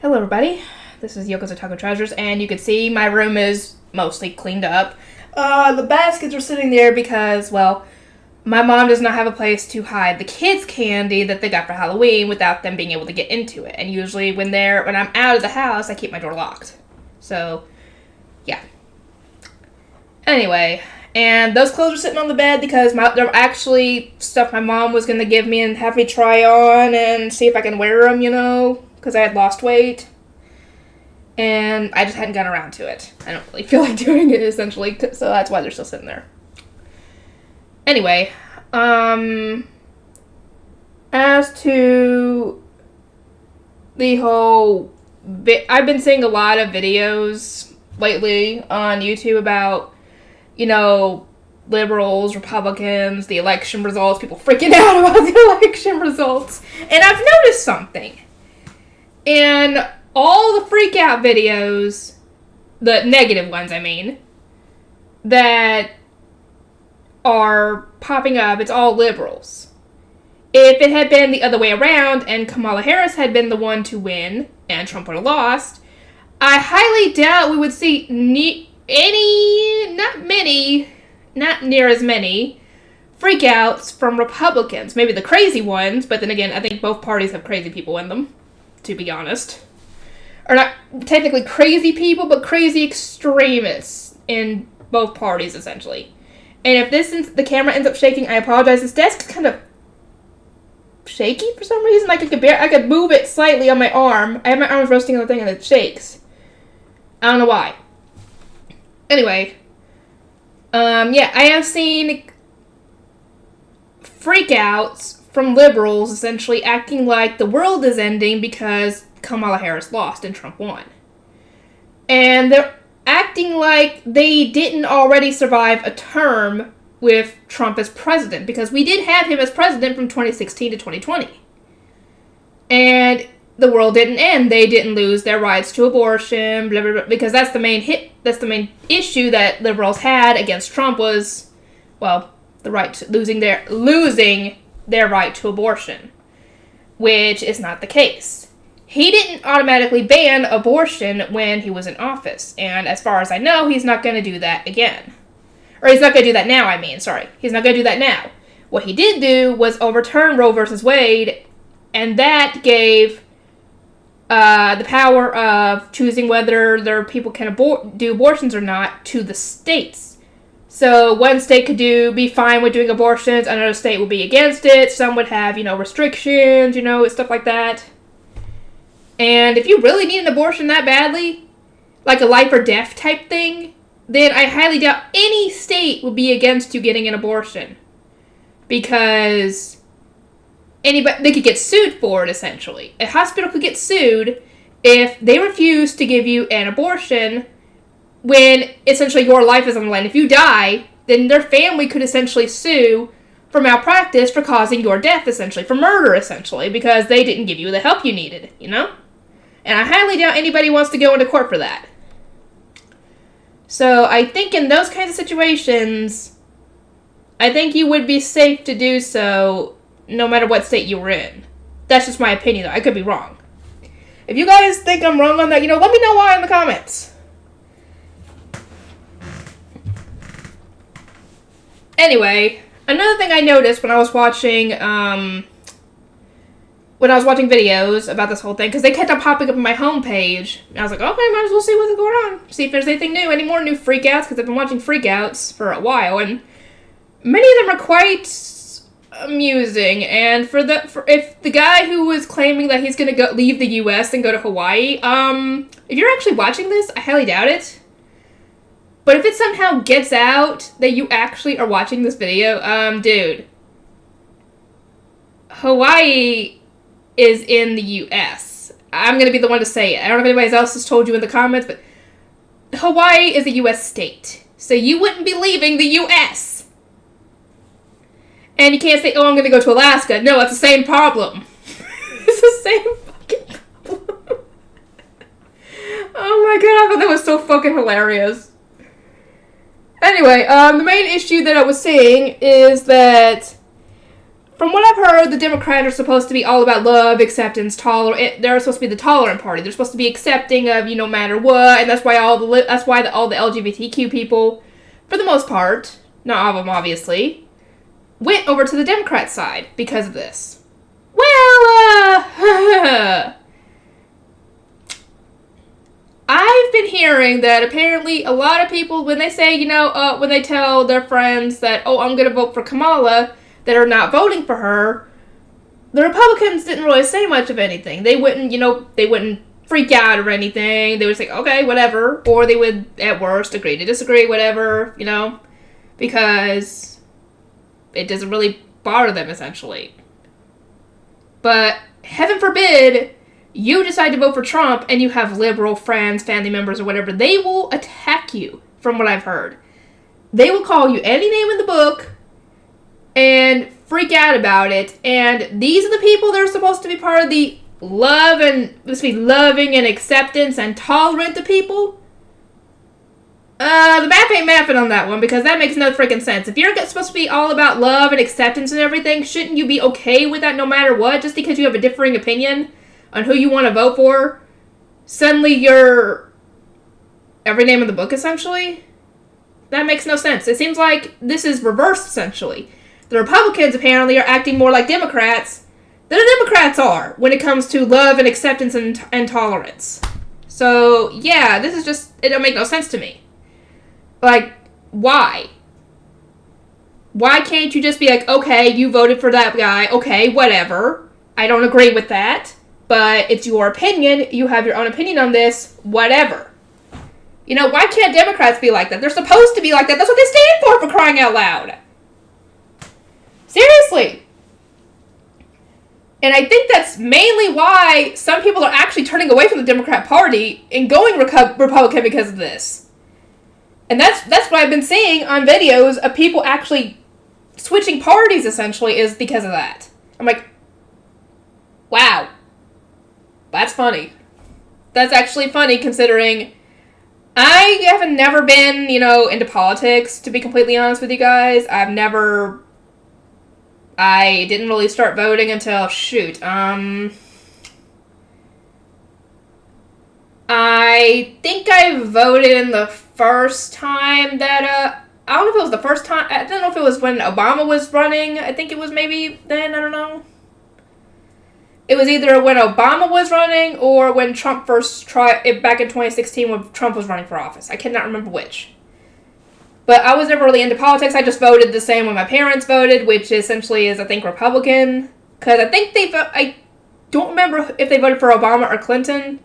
Hello everybody, this is Yoko's Otaku Treasures, and you can see my room is mostly cleaned up. The baskets are sitting there because, well, my mom does not have a place to hide the kids' candy that they got for Halloween without them being able to get into it. And usually when I'm out of the house, I keep my door locked. So, yeah. Anyway, and those clothes are sitting on the bed because they're actually stuff my mom was going to give me and have me try on and see if I can wear them, because I had lost weight, and I just hadn't gotten around to it. I don't really feel like doing it, essentially, so that's why they're still sitting there. Anyway, as to the whole I've been seeing a lot of videos lately on YouTube about, liberals, Republicans, the election results, people freaking out about the election results, and I've noticed something. In all the freak out videos, the negative ones, that are popping up, it's all liberals. If it had been the other way around and Kamala Harris had been the one to win and Trump would have lost, I highly doubt we would see not near as many freakouts from Republicans. Maybe the crazy ones, but then again, I think both parties have crazy people in them, to be honest. Or not technically crazy people, but crazy extremists in both parties, essentially. And if the camera ends up shaking, I apologize. This desk is kind of shaky for some reason. Like I could move it slightly on my arm. I have my arms resting on the thing and it shakes. I don't know why. Anyway. I have seen freakouts from liberals essentially acting like the world is ending because Kamala Harris lost and Trump won. And they're acting like they didn't already survive a term with Trump as president, because we did have him as president from 2016 to 2020. And the world didn't end. They didn't lose their rights to abortion, blah, blah, blah, because that's the main issue that liberals had against Trump was, well, the right to losing their right to abortion, which is not the case. He didn't automatically ban abortion when he was in office, and as far as I know, he's not going to do that again. Or he's not going to do that now, He's not going to do that now. What he did do was overturn Roe versus Wade, and that gave the power of choosing whether their people can do abortions or not to the states. So one state could be fine with doing abortions, another state would be against it, some would have, restrictions, stuff like that. And if you really need an abortion that badly, like a life or death type thing, then I highly doubt any state would be against you getting an abortion. Because they could get sued for it, essentially. A hospital could get sued if they refuse to give you an abortion when essentially your life is on the line. If you die, then their family could essentially sue for malpractice for causing your death, essentially. For murder, essentially. Because they didn't give you the help you needed, And I highly doubt anybody wants to go into court for that. So I think in those kinds of situations, I think you would be safe to do so no matter what state you were in. That's just my opinion, though. I could be wrong. If you guys think I'm wrong on that, let me know why in the comments. Anyway, another thing I noticed when I was watching videos about this whole thing, because they kept on popping up on my homepage, and I was like, okay, might as well see what's going on. See if there's anything new, any more new freakouts, because I've been watching freakouts for a while, and many of them are quite amusing. And if the guy who was claiming that he's gonna leave the U.S. and go to Hawaii, if you're actually watching this, I highly doubt it. But if it somehow gets out that you actually are watching this video, dude, Hawaii is in the U.S. I'm gonna be the one to say it. I don't know if anybody else has told you in the comments, but Hawaii is a U.S. state, so you wouldn't be leaving the U.S. And you can't say, oh, I'm going to go to Alaska. No, it's the same problem. It's the same fucking problem. Oh my god, I thought that was so fucking hilarious. Anyway, the main issue that I was seeing is that from what I've heard, the Democrats are supposed to be all about love, acceptance, tolerance. They're supposed to be the tolerant party. They're supposed to be accepting of, no matter what, and that's why all the LGBTQ people, for the most part, not all of them obviously, went over to the Democrat side because of this. Well, I've been hearing that apparently a lot of people, when they say, when they tell their friends that, oh, I'm going to vote for Kamala, that are not voting for her, the Republicans didn't really say much of anything. They wouldn't, they wouldn't freak out or anything. They would say, okay, whatever. Or they would, at worst, agree to disagree, whatever, because it doesn't really bother them, essentially. But, heaven forbid, you decide to vote for Trump and you have liberal friends, family members, or whatever. They will attack you, from what I've heard. They will call you any name in the book and freak out about it. And these are the people that are supposed to be part of the loving and acceptance and tolerant to people. The math ain't mathing on that one, because that makes no freaking sense. If you're supposed to be all about love and acceptance and everything, shouldn't you be okay with that no matter what, just because you have a differing opinion on who you want to vote for? Suddenly you're every name in the book, essentially? That makes no sense. It seems like this is reversed, essentially. The Republicans apparently are acting more like Democrats than the Democrats are when it comes to love and acceptance and tolerance. So, yeah, this is just, it don't make no sense to me. Like, why? Why can't you just be like, okay, you voted for that guy, okay, whatever. I don't agree with that, but it's your opinion, you have your own opinion on this, whatever. Why can't Democrats be like that? They're supposed to be like that. That's what they stand for crying out loud. Seriously. And I think that's mainly why some people are actually turning away from the Democrat Party and going Republican because of this. And that's what I've been seeing on videos of people actually switching parties, essentially, is because of that. I'm like, wow. That's funny. That's actually funny, considering I have never been, into politics, to be completely honest with you guys. I didn't really start voting until, I think I voted in the first time that, I don't know if it was the first time, I don't know if it was when Obama was running, I think it was maybe then, I don't know. It was either when Obama was running or when Trump first tried it back in 2016 when Trump was running for office. I cannot remember which. But I was never really into politics. I just voted the same way my parents voted, which essentially is, I think, Republican. Because I think I don't remember if they voted for Obama or Clinton.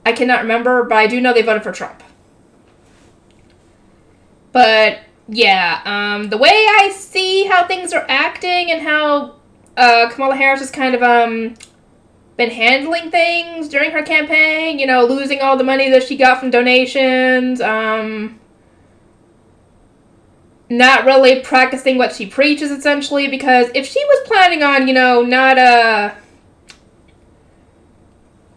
I cannot remember, but I do know they voted for Trump. But, yeah, the way I see how things are acting and how Kamala Harris has kind of been handling things during her campaign, losing all the money that she got from donations, not really practicing what she preaches, essentially, because if she was planning on,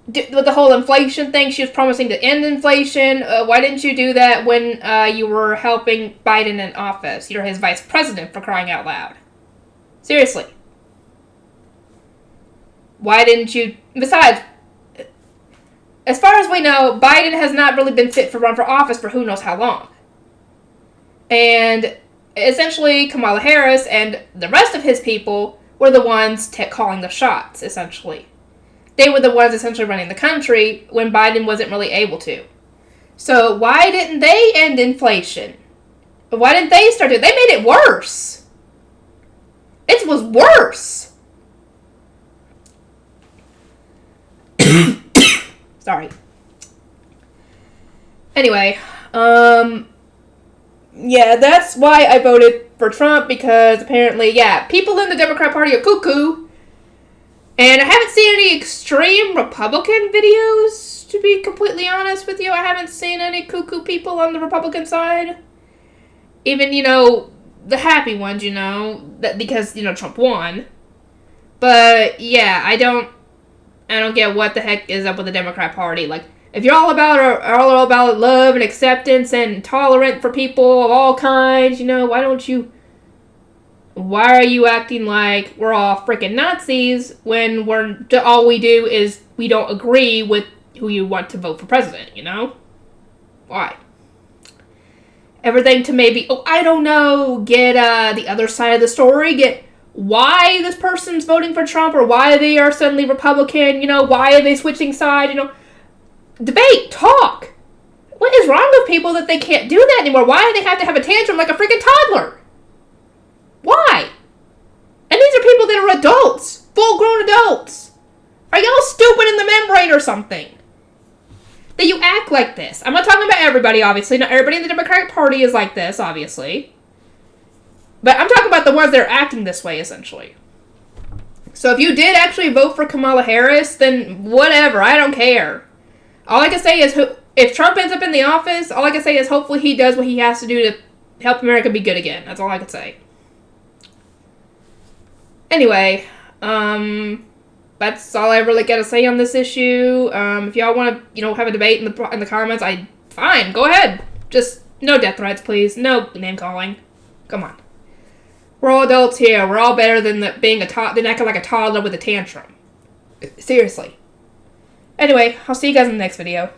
with the whole inflation thing, she was promising to end inflation, why didn't you do that when you were helping Biden in office? You're his vice president, for crying out loud. Seriously. Why didn't you... Besides, as far as we know, Biden has not really been fit to run for office for who knows how long. And essentially, Kamala Harris and the rest of his people were the ones calling the shots, essentially. They were the ones essentially running the country when Biden wasn't really able to. So why didn't they end inflation? Why didn't they start it? They made it worse. It was worse. Sorry. Anyway, yeah, that's why I voted for Trump, because apparently, yeah, people in the Democrat Party are cuckoo. And I haven't seen any extreme Republican videos, to be completely honest with you. I haven't seen any cuckoo people on the Republican side. Even, the happy ones, that because, Trump won. But, yeah, I don't get what the heck is up with the Democrat Party. Like, if you're all about love and acceptance and tolerant for people of all kinds, why don't you why are you acting like we're all freaking Nazis when all we do is we don't agree with who you want to vote for president, you know? Why? Everything to maybe, I don't know, get the other side of the story, get why this person's voting for Trump or why they are suddenly Republican, you know, why are they switching sides, you know? Debate, talk. What is wrong with people that they can't do that anymore? Why do they have to have a tantrum like a freaking toddler? Why? And these are people that are adults. Full-grown adults. Are y'all stupid in the membrane or something? That you act like this. I'm not talking about everybody, obviously. Not everybody in the Democratic Party is like this, obviously. But I'm talking about the ones that are acting this way, essentially. So if you did actually vote for Kamala Harris, then whatever. I don't care. All I can say is, if Trump ends up in the office, all I can say is hopefully he does what he has to do to help America be good again. That's all I can say. Anyway, that's all I really got to say on this issue. If y'all want to, have a debate in the comments, fine, go ahead. Just no death threats, please. No name calling. Come on. We're all adults here. We're all better than than acting like a toddler with a tantrum. Seriously. Anyway, I'll see you guys in the next video.